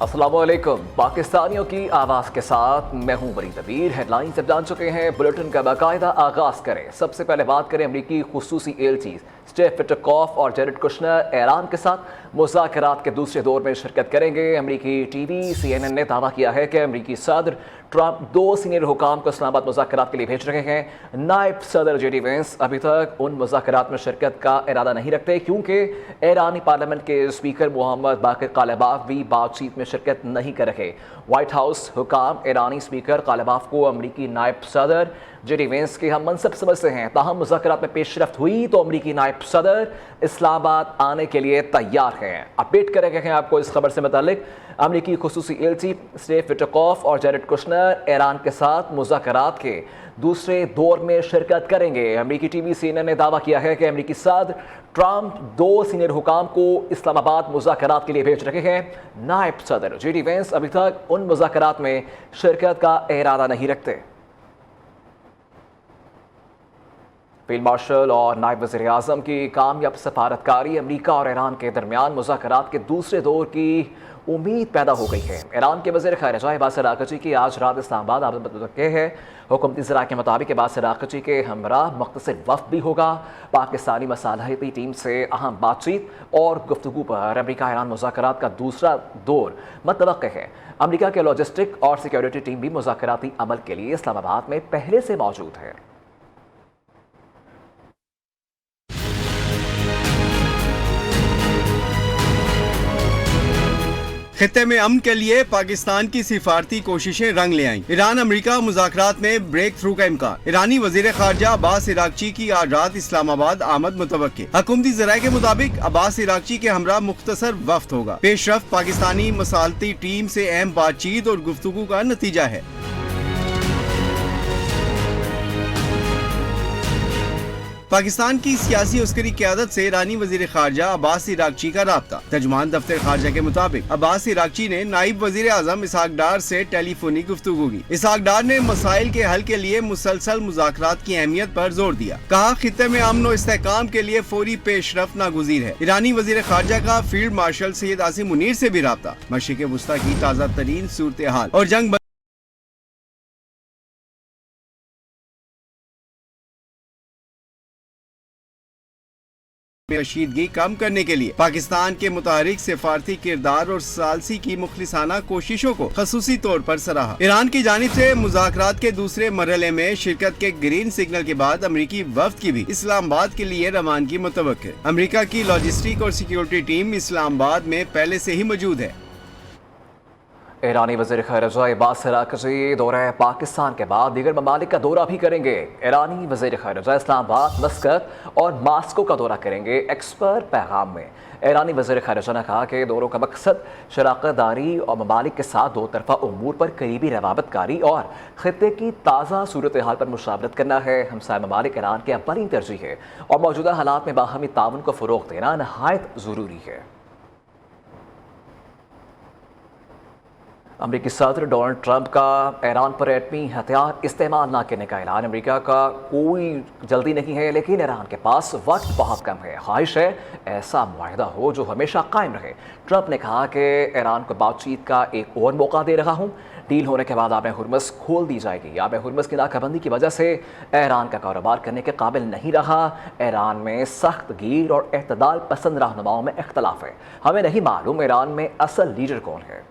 अस्सलाम वालेकुम। पाकिस्तानियों की आवाज़ के साथ मैं हूं वरीद अबीर। हेडलाइंस अब जान चुके हैं, बुलेटिन का बाकायदा आगाज़ करें। सबसे पहले बात करें अमरीकी खुसूसी एलची स्टेफ विटकॉफ और जेरेड कुशनर ईरान के साथ मुज़ाकरात के दूसरे दौर में शिरकत करेंगे। अमरीकी टीवी CNN ने दावा किया है कि अमरीकी सदर ट्रंप 2 सीनियर हुकाम को इस्लामाबाद मुज़ाकरात के लिए भेज रहे हैं। नायब सदर JD वेंस अभी तक उन मुज़ाकरात में शिरकत का इरादा नहीं रखते, क्योंकि ईरानी पार्लियामेंट के स्पीकर मोहम्मद बाकिर कालिबाफ भी बातचीत में शिरकत नहीं कर रहे। व्हाइट हाउस हुकाम ईरानी स्पीकर कालिबाफ को अमरीकी नायब सदर JD वेंस के हम मनसब समझते हैं। ताहम मुज़ाकरात में पेशरफ्त हुई तो अमरीकी नायब सदर इस्लामाबाद आने के लिए तैयार हैं। अपडेट करेंगे हैं आपको इस खबर से मुतालिक। अमरीकी खुसूसी एलची स्टेफ विटकॉफ और जेरेड कुशनर ईरान के साथ मुज़ाकरात के दूसरे दौर में शिरकत करेंगे। अमरीकी टीवी CNN ने दावा किया है कि अमरीकी सदर ट्रंप 2 सीनियर हुकाम को इस्लामाबाद मुज़ाकरात के लिए भेज रहे हैं। नायब सदर JD वेंस अभी तक उन मुज़ाकरात में शिरकत का इरादा नहीं रखते। फील्ड मार्शल और नायब वज़ीर आज़म की कामयाब सफारतकारी अमरीका और ईरान के दरमियान मुज़ाकरात के दूसरे दौर की उम्मीद पैदा हो गई है। ईरान के वज़ीर ख़ारिजा अब्बास अराग़ची की आज रात इस्लामाबाद आमद मुतवक्के है। हुकूमती ज़राए के मुताबिक अब्बास अराग़ची के हमराह मुख्तसर वफ़द भी होगा। पाकिस्तानी मसालहती टीम से अहम बातचीत और गुफ्तगू पर अमरीका ईरान मुज़ाकरात का दूसरा दौर मुतवक्के है। अमरीका के लॉजिस्टिक और सिक्योरिटी टीम भी मुज़ाकराती अमल के लिए इस्लामाबाद में पहले से मौजूद है। खित्ते में अमन के लिए पाकिस्तान की सिफारती कोशिशें रंग ले आईं। ईरान अमेरिका मुज़ाकरात में ब्रेक थ्रू का इम्कान। ईरानी वज़ीर ख़ारजा अब्बास अराग़ची की आज रात इस्लामाबाद आमद मुतवक्के। हुकूमती ज़राए के मुताबिक अब्बास अराग़ची के हमरा मुख्तसर वफ़द होगा। पेशरफ्त पाकिस्तानी मसालती टीम से अहम बातचीत और गुफ्तगू का नतीजा है। पाकिस्तान की सियासी अस्करी क़यादत से ईरानी वज़ीर ख़ारजा अब्बास अराग़ची का राब्ता। तर्जुमान दफ्तर ख़ारजा के मुताबिक अब्बास अराग़ची ने नाइब वज़ीर आज़म इसहाक डार से टेलीफोनी गुफ्तगू की। इसहाक डार ने मसाइल के हल के लिए मुसलसल मुज़ाकरात की अहमियत पर जोर दिया। कहा, खित्ते में अमन और इस्तेहकाम के लिए फौरी पेशरफ्त नागुज़ीर है। ईरानी वज़ीर ख़ारजा का फील्ड मार्शल सैयद आसिम मुनीर से भी राब्ता। मशरिक़ वुस्ता की ताज़ा तरीन सूरत हाल और जंग कशीदगी कम करने के लिए पाकिस्तान के मुतारिक सिफारती किरदार और सालसी की मुखलिसाना कोशिशों को खसूसी तौर पर सराहा। ईरान की जानिब से मुज़ाकरात के दूसरे मरहले में शिरकत के ग्रीन सिग्नल के बाद अमरीकी वफ़द की भी इस्लामाबाद के लिए रवानगी मुतवक्किर। अमरीका की लॉजिस्टिक और सिक्योरिटी टीम इस्लामाबाद में पहले से ही मौजूद है। ईरानी वज़ीर ख़ारिजा अब्बास अराग़ची दौरा पाकिस्तान के बाद दीगर ममालिक का दौरा भी करेंगे। ईरानी वज़ीर ख़ारिजा इस्लामाबाद, मस्कत और मास्को का दौरा करेंगे। एक्सपर्ट पैगाम में ईरानी वज़ीर ख़ारिजा ने कहा कि दौरों का मकसद शराकत दारी और ममालिक के साथ दो तरफ़ा उमूर पर करीबी रवाबतकारी और ख़ित्ते की ताज़ा सूरत हाल पर मुशावरत करना है। हमसाय ममालिक ईरान के अव्वलीन तरजीह है और मौजूदा हालात में बाहमी ताउन को फ़रोग़ देना नहायत ज़रूरी है। अमरीकी सदर डोनाल्ड ट्रंप का ईरान पर एटमी हथियार इस्तेमाल न करने का ऐलान। अमरीका का कोई जल्दी नहीं है, लेकिन ईरान के पास वक्त बहुत कम है। ख्वाहिश है ऐसा मुआहदा हो जो हमेशा कायम रहे। ट्रंप ने कहा कि ईरान को बातचीत का एक और मौका दे रहा हूँ। डील होने के बाद आब हुर्मुज़ खोल दी जाएगी। आब हुर्मुज़ की नाकाबंदी की वजह से ईरान का कारोबार करने के काबिल नहीं रहा। ईरान में सख्त गिर और एतदाल पसंद रहनुमाओं में इख्तलाफ है। हमें नहीं मालूम ईरान में असल लीडर कौन है।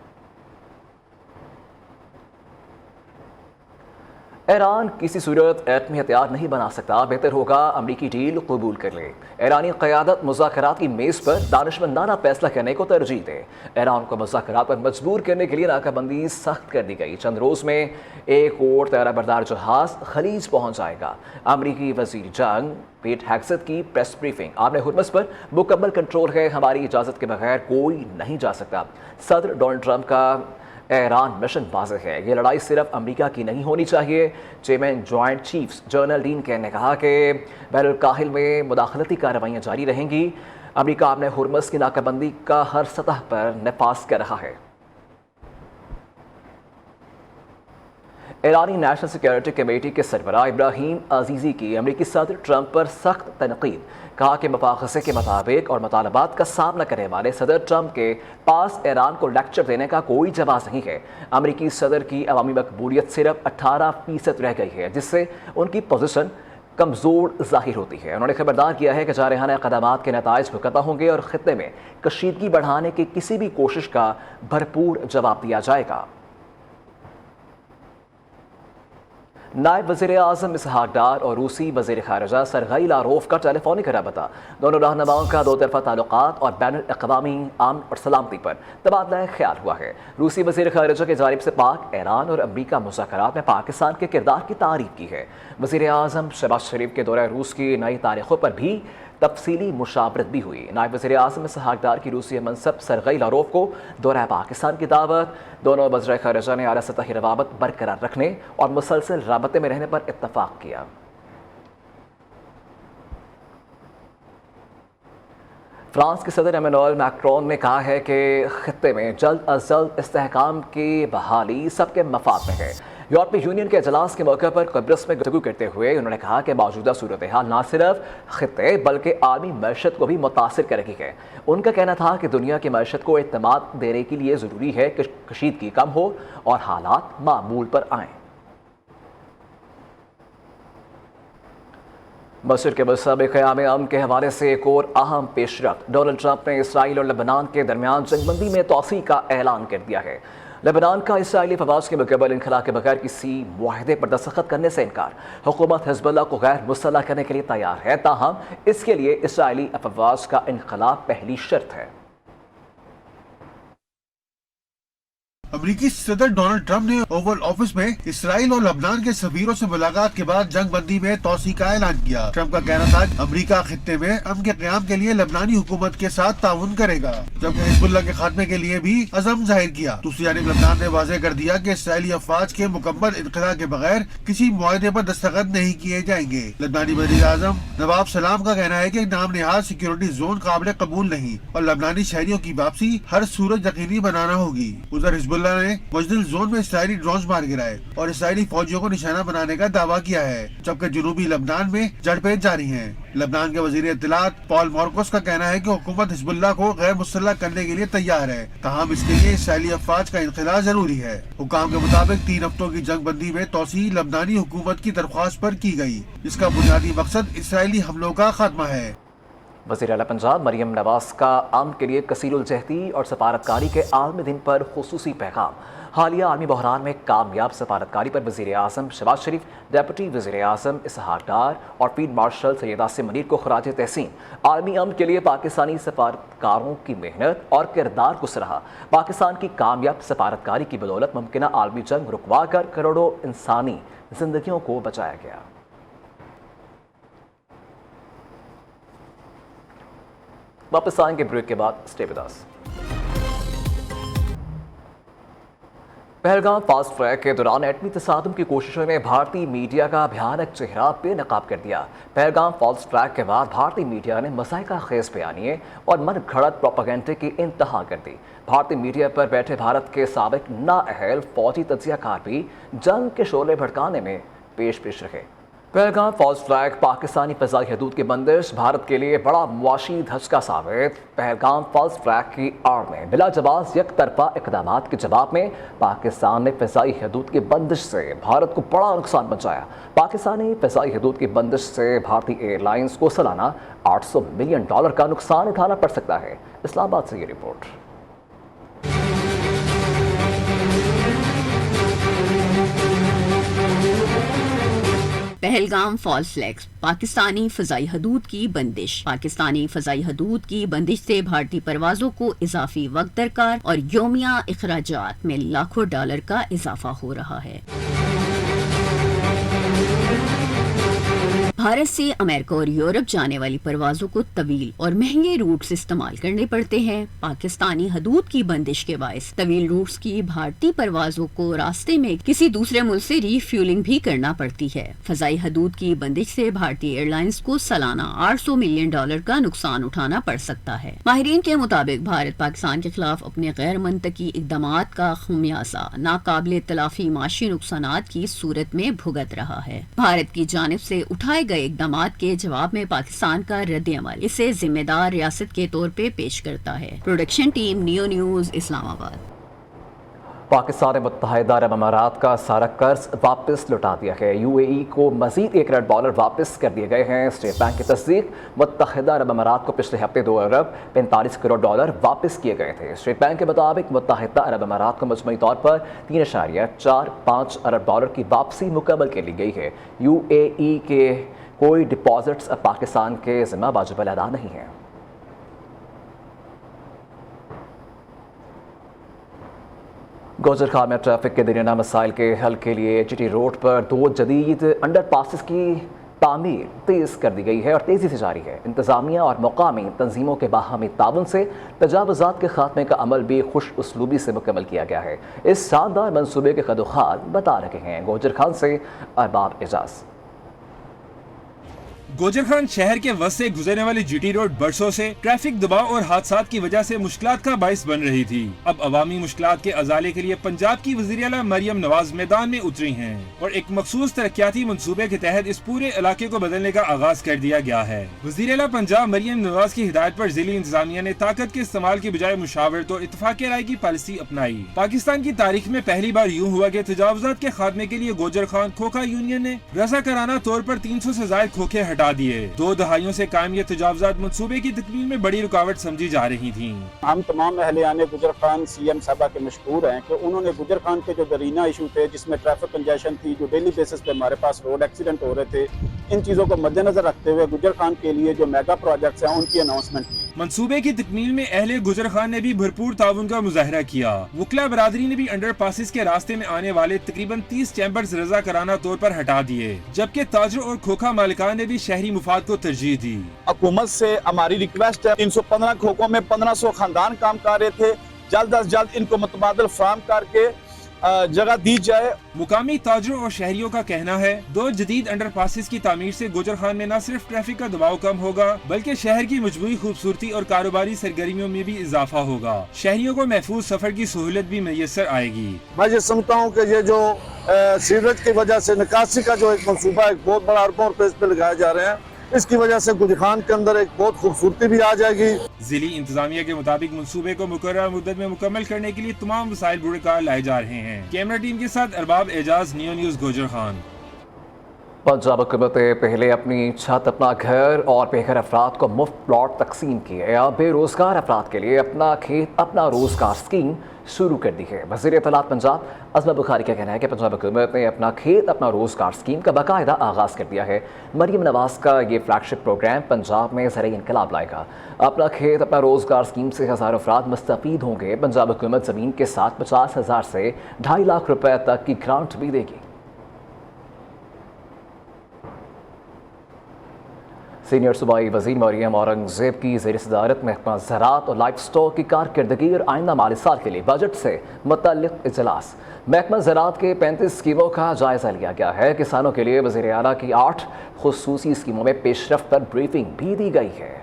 ईरान किसी सूरत एटमी हथियार नहीं बना सकता। बेहतर होगा अमरीकी डील कबूल कर ले। ईरानी क़यादत मुज़ाकरात की मेज़ पर दानिशमंदाना फैसला करने को तरजीह दे। ईरान को मुज़ाकरात पर मजबूर करने के लिए नाकाबंदी सख्त कर दी गई। चंद रोज़ में एक और तैयारा बरदार जहाज़ खलीज पहुँच जाएगा। अमरीकी वज़ीर जंग पेट हेग्सेथ की प्रेस ब्रीफिंग। आपने हुर्मुज़ पर मुकम्मल कंट्रोल है, हमारी इजाज़त के बगैर कोई नहीं जा सकता। सदर डोनाल्ड ट्रंप का ईरान मिशन वाज़ेह है। ये लड़ाई सिर्फ अमेरिका की नहीं होनी चाहिए। Chairman joint chiefs general dean can ने कहा कि बैरुल काहिल में मुदाखलती कार्रवाइयाँ जारी रहेंगी। अमेरिका अपने हुर्मुज़ की नाकाबंदी का हर सतह पर नफाज कर रहा है। ایرانی نیشنل سیکیورٹی کمیٹی کے سربراہ ابراہیم عزیزی کی امریکی صدر ٹرمپ پر سخت تنقید، کہا کہ مفاخذے کے مطابق اور مطالبات کا سامنا کرنے والے صدر ٹرمپ کے پاس ایران کو لیکچر دینے کا کوئی جواز نہیں ہے۔ امریکی صدر کی عوامی مقبولیت صرف 18% رہ گئی ہے، جس سے ان کی پوزیشن کمزور ظاہر ہوتی ہے۔ انہوں نے خبردار کیا ہے کہ جارحانہ اقدامات کے نتائج بھگتنا ہوں گے اور خطے میں کشیدگی بڑھانے کی کسی بھی کوشش کا بھرپور جواب دیا جائے گا۔ نائب وزیر اعظم اسحاق ڈار اور روسی وزیر خارجہ سرگئی لاروف کا ٹیلی فونک رابطہ، دونوں رہنماؤں کا دو طرفہ تعلقات اور بین الاقوامی امن اور سلامتی پر تبادلہ خیال ہوا ہے۔ روسی وزیر خارجہ کی جانب سے پاک، ایران اور امریکہ مذاکرات میں پاکستان کے کردار کی تعریف کی ہے۔ وزیر اعظم شہباز شریف کے دورہ روس کی نئی تاریخوں پر بھی تفصیلی مشاورت بھی ہوئی۔ نائب وزیر اعظم اسحاق ڈار کی روسی منصب سرگئی لاروف کو دورہ پاکستان کی دعوت، دونوں وزراء خارجہ نے اعلیٰ سطحی روابط برقرار رکھنے اور مسلسل رابطے میں رہنے پر اتفاق کیا۔ فرانس کے صدر ایمانوئل میکرون نے کہا ہے کہ خطے میں جلد از جلد استحکام کی بحالی سب کے مفاد میں ہے۔ یورپی یونین کے اجلاس کے موقع پر قبرص میں گفتگو کرتے ہوئے انہوں نے کہا کہ موجودہ صورتحال نہ صرف خطے بلکہ عالمی معیشت کو بھی متاثر کر رہی ہے۔ ان کا کہنا تھا کہ دنیا کی معیشت کو اعتماد دینے کے لیے ضروری ہے کہ کشیدگی کم ہو اور حالات معمول پر آئیں۔ مصر کے مسئلہ قیام امن کے حوالے سے ایک اور اہم پیش رفت، ڈونلڈ ٹرمپ نے اسرائیل اور لبنان کے درمیان جنگ بندی میں توسیع کا اعلان کر دیا ہے۔ لبنان کا اسرائیلی فوج کے مقابل انخلا کے بغیر کسی معاہدے پر دستخط کرنے سے انکار۔ حکومت حزب اللہ کو غیر مسلح کرنے کے لیے تیار ہے، تاہم اس کے لیے اسرائیلی افواج کا انخلا پہلی شرط ہے۔ امریکی صدر ڈونلڈ ٹرمپ نے اوول آفس میں اسرائیل اور لبنان کے سفیروں سے ملاقات کے بعد جنگ بندی میں توسیع کا اعلان کیا۔ ٹرمپ کا کہنا تھا کہ امریکہ خطے میں امن کے قیام کے لیے لبنانی حکومت کے ساتھ تعاون کرے گا، جبکہ حزب اللہ کے خاتمے کے لیے بھی عزم ظاہر کیا۔ دوسری جانب لبنان نے واضح کر دیا کہ اسرائیلی افواج کے مکمل انخلا کے بغیر کسی معاہدے پر دستخط نہیں کیے جائیں گے۔ لبنانی وزیر اعظم نواب سلام کا کہنا ہے کہ نام نہاد سیکیورٹی زون قابل قبول نہیں اور لبنانی شہریوں کی واپسی ہر صورت یقینی بنانا ہوگی۔ ادھر حزب اللہ نے مجدل زون میں اسرائیلی ڈرونز مار گرائے اور اسرائیلی فوجیوں کو نشانہ بنانے کا دعویٰ کیا ہے، جبکہ جنوبی لبنان میں جھڑپیں جاری ہیں۔ لبنان کے وزیر اطلاعات پال مورکوس کا کہنا ہے کہ حکومت حزب اللہ کو غیر مسلح کرنے کے لیے تیار ہے، تاہم اس کے لیے اسرائیلی افواج کا انخلا ضروری ہے۔ حکام کے مطابق 3 ہفتوں کی جنگ بندی میں توسیع لبنانی حکومت کی درخواست پر کی گئی، جس کا بنیادی مقصد اسرائیلی حملوں کا خاتمہ ہے۔ وزیر اعلیٰ پنجاب مریم نواز کا امن کے لیے کثیر الجہتی اور سفارتکاری کے عالمی دن پر خصوصی پیغام۔ حالیہ عالمی بحران میں کامیاب سفارتکاری پر وزیر اعظم شہباز شریف، ڈپٹی وزیر اعظم اسحاق ڈار اور فیلڈ مارشل سید عاصم منیر کو خراج تحسین۔ عالمی امن کے لیے پاکستانی سفارتکاروں کی محنت اور کردار کو سراہا۔ پاکستان کی کامیاب سفارتکاری کی بدولت ممکنہ عالمی جنگ رکوا کر کروڑوں انسانی زندگیوں کو بچایا گیا۔ واپس آئیں گے بریک کے بعد، stay with us. Pahalgam fast track کے دوران ایٹمی تصادم کی کوششوں نے بھارتی میڈیا کا بھیانک چہرہ بے نقاب کر دیا۔ پہلگام فاسٹ ٹریک کے بعد بھارتی میڈیا نے مضحکہ خیز بیانیے اور من گھڑت پروپیگنڈے کی انتہا کر دی۔ بھارتی میڈیا پر بیٹھے بھارت کے سابق نااہل فوجی تجزیہ کار بھی جنگ کے شعلے بھڑکانے میں پیش رہے۔ پہلگام فاسٹ ٹریک پاکستانی فضائی حدود کی بندش بھارت کے لیے بڑا معاشی دھچکا ثابت۔ پہلگام فاسٹ ٹریک کی آڑ میں بلا جواز یک طرفہ اقدامات کے جواب میں پاکستان نے فضائی حدود کی بندش سے بھارت کو بڑا نقصان پہنچایا۔ پاکستانی فضائی حدود کی بندش سے بھارتی ایئر لائنز کو سالانہ $800 ملین کا نقصان اٹھانا پڑ سکتا ہے۔ اسلام آباد سے یہ رپورٹ۔ پہلگام فالس لیکس، پاکستانی فضائی حدود کی بندش۔ پاکستانی فضائی حدود کی بندش سے بھارتی پروازوں کو اضافی وقت درکار اور یومیہ اخراجات میں لاکھوں ڈالر کا اضافہ ہو رہا ہے۔ भारत से अमेरिका और यूरोप जाने वाली परवाजों को तवील और महंगे रूट्स इस्तेमाल करने पड़ते हैं। पाकिस्तानी हदूद की बंदिश के बायस तवील रूट्स की भारतीय परवाजों को रास्ते में किसी दूसरे मुल्क से रीफ्यूलिंग भी करना पड़ती है। फजाई हदूद की बंदिश से भारतीय एयरलाइंस को सालाना $800 मिलियन का नुकसान उठाना पड़ सकता है। माहिरीन के मुताबिक भारत पाकिस्तान के खिलाफ अपने गैर मंतकी इक़दामात का खुमियाजा नाकाबिले तलाफी माशी नुकसानात की सूरत में भुगत रहा है। भारत की जानिब से उठाए गए इक़दामात के जवाब में पाकिस्तान का रद्द-ए-अमल इसे जिम्मेदार रियासत के तौर पे पेश करता है। Production team neo news Islamabad. Pakistan ने मुत्तहिदा अरब अमारात का सारा कर्ज वापस लौटा दिया है। UAE को मजीद $1 अरब वापस कर दिए गए हैं। स्टेट बैंक की तस्दीक मुत्तहिदा अरब अमारात को पिछले हफ्ते $2 अरब 45 करोड़ वापस किए गए थे। स्टेट बैंक के मुताबिक मुत्तहिदा अरब अमारात को मजमूई तौर पर $3.45 अरब की वापसी मुकम्मल कर ली गई है। UAE के कोई डिपॉजिट्स अब पाकिस्तान के ज़िम्मा वाजिब अदा नहीं है। गोजरखान में ट्रैफिक के दरमियाना मसाइल के हल के लिए GT रोड पर 2 जदीद अंडरपासेस की तामीर तेज़ कर दी गई है और तेज़ी से जारी है। इंतज़ामिया और मकामी तंजीमों के बाहमी ताउन से तजावुज़ात के खात्मे का अमल भी खुश उसलूबी से मुकम्मल किया गया है। इस शानदार मनसूबे के कदोखात बता रहे हैं गोजरखान से अरबाब एजाज। गोजरखान शहर के वस्त से गुजरने वाली GT रोड बरसों से ट्रैफिक दबाव और हादसात की वजह से मुश्किलात का बाइस बन रही थी। अब अवामी मुश्किलात के अजाले के लिए पंजाब की वज़ीर आला मरियम नवाज मैदान में उतरी हैं और एक मखसूस तरक्याती मंसूबे के तहत इस पूरे इलाके को बदलने का आगाज कर दिया गया है। वज़ीर आला पंजाब मरियम नवाज की हिदायत पर जिली इंतजामिया ने ताकत के इस्तेमाल की बजाय मुशावरत और इत्तफाक़ राय की पॉलिसी अपनाई। पाकिस्तान की तारीख में पहली बार यूँ हुआ कि तजावुज़ात के खात्मे के लिए गोजरखान खोखा यूनियन ने रज़ाकाराना तौर पर 300 से ज़ायद खोखे हटा दिए। 2 दहाइयों से कायम ये तजावुज़ात मंसूबे की तकमील में बड़ी रुकावट समझी जा रही थी। हम तमाम अहलियाने गुजरखान CM साहबा के मशहूर हैं कि उन्होंने गुजरखान के जो दरीना इशू थे जिसमें ट्रैफिक कंजेशन थी, जो डेली बेसिस पे हमारे पास रोड एक्सीडेंट हो रहे थे, इन चीज़ों को मद्देनजर रखते हुए गुजरखान के लिए जो मेगा प्रोजेक्ट्स हैं उनकी अनाउंसमेंट की। मंसूबे की तकमील में अहले गुजरखान ने भी भरपूर ताउन का मुजाहरा किया। वकला बरादरी ने भी अंडर पासिस के रास्ते में आने वाले तकरीबन 30 चैम्बर्स रजा कराना तौर पर हटा दिए, जबकि ताजरों और खोखा मालिकान ने भी शहरी मुफाद को तरजीह दी। हुकूमत से हमारी रिक्वेस्ट है, 315 खोखों में 1500 खानदान काम कर रहे थे, जल्द अज जल्द इनको मुतबादल फराहम करके जगह दी जाए। मुकामी ताजरों और शहरियों का कहना है 2 जदीद अंडरपासेस की तामीर से गुजरखान में न सिर्फ ट्रैफिक का दबाव कम होगा बल्कि शहर की मजमूई खूबसूरती और कारोबारी सरगर्मियों में भी इजाफा होगा। शहरियों को महफूज सफर की सहूलत भी मैसर आएगी। मैं ये समझता हूँ कि ये जो सीवरेज की वजह से निकासी का जो एक मंसूबा एक बहुत बड़ा अरबों रुपए इस पे लगाए जा रहे हैं, इसकी वजह से गुजरखान के अंदर एक बहुत खूबसूरती भी आ जाएगी। जिली इंतजामिया के मुताबिक मंसूबे को मुकर्रर मुद्दत में मुकम्मल करने के लिए तमाम वसाइल बुरकार लाए जा रहे हैं। कैमरा टीम के साथ अरबाब एजाज, नियो न्यूज़ गोजरखान। पंजाब हुकूमत ने पहले अपनी छत, अपना घर और बेघर अफराद को मुफ्त प्लॉट तकसीम किए। अब बेरोजगार अफराद के लिए अपना खेत अपना रोजगार स्कीम शुरू कर दी है। वज़ीर इत्तलात पंजाब अज़मा बुखारी का कहना है कि पंजाब हुकूमत ने अपना खेत अपना रोजगार स्कीम का बाकायदा आगाज़ कर दिया है। मरियम नवाज का ये फ्लैगशिप प्रोग्राम पंजाब में ज़रूरी इनकलाब लाएगा। अपना खेत अपना रोजगार स्कीम से हज़ारों अफराद मुस्तफ़ीद होंगे। पंजाब हुकूमत ज़मीन के साथ 50,000 से 2.5 लाख रुपए तक की ग्रांट भी देगी। सीनियर सूबाई वज़ीर मरियम औरंगज़ेब की ज़ेर सदारत महकमा ज़राअत और लाइफ स्टॉक की कारकर्दगी और आइंदा माली साल के लिए बजट से मुतल्लिक़ इजलास। महकमा ज़राअत के 35 स्कीमों का जायज़ा लिया गया है। किसानों के लिए वज़ीर आला की 8 खुसूसी स्कीमों में पेशरफ्त पर ब्रीफिंग भी दी गई है।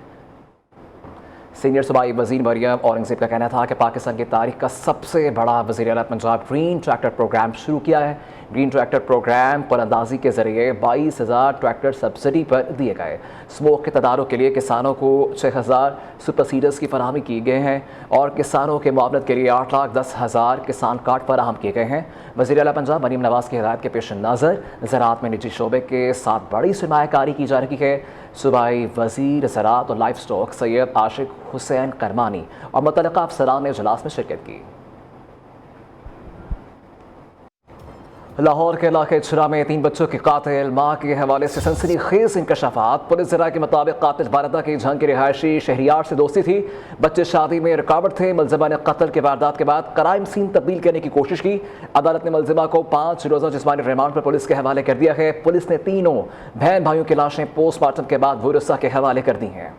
सीनियर सूबाई वज़ीर मरियम औरंगज़ेब का कहना था कि पाकिस्तान की तारीख का सबसे बड़ा वज़ीर आला पंजाब ग्रीन ट्रैक्टर प्रोग्राम शुरू किया है। ग्रीन ट्रैक्टर प्रोग्राम पर अंदाजी के जरिए 22,000 ट्रैक्टर सब्सिडी पर दिए गए। स्मोक के तदारों के लिए किसानों को 6,000 सुपर सीडर्स की फराहमी की गए हैं और किसानों के मुआवनत के लिए 8,10,000 किसान कार्ड फराहम किए गए हैं। वज़ीर आला पंजाब मरियम नवाज की हिदायत के पेश नज़र ज़राअत में निजी शोबे के साथ बड़ी सरमायाकारी की जा रही है। सूबाई वज़ीर ज़राअत और लाइफ स्टॉक सैयद आशिक हुसैन करमानी और मुतल्लिक़ा अफसरान ने इजलास में शिरकत की। لاہور کے علاقے چھرا میں 3 بچوں کے قاتل ماں کے حوالے سے سنسنی خیز انکشافات۔ پولیس ذرائع کے مطابق قاتل والدہ کی جھنگ کی رہائشی شہریار سے دوستی تھی، بچے شادی میں رکاوٹ تھے۔ ملزمہ نے قتل کی واردات کے بعد کرائم سین تبدیل کرنے کی کوشش کی۔ عدالت نے ملزمہ کو 5 روزہ جسمانی ریمانڈ پر پولیس کے حوالے کر دیا ہے۔ پولیس نے تینوں بہن بھائیوں کی لاشیں پوسٹ مارٹم کے بعد ورثاء کے حوالے کر دی ہیں۔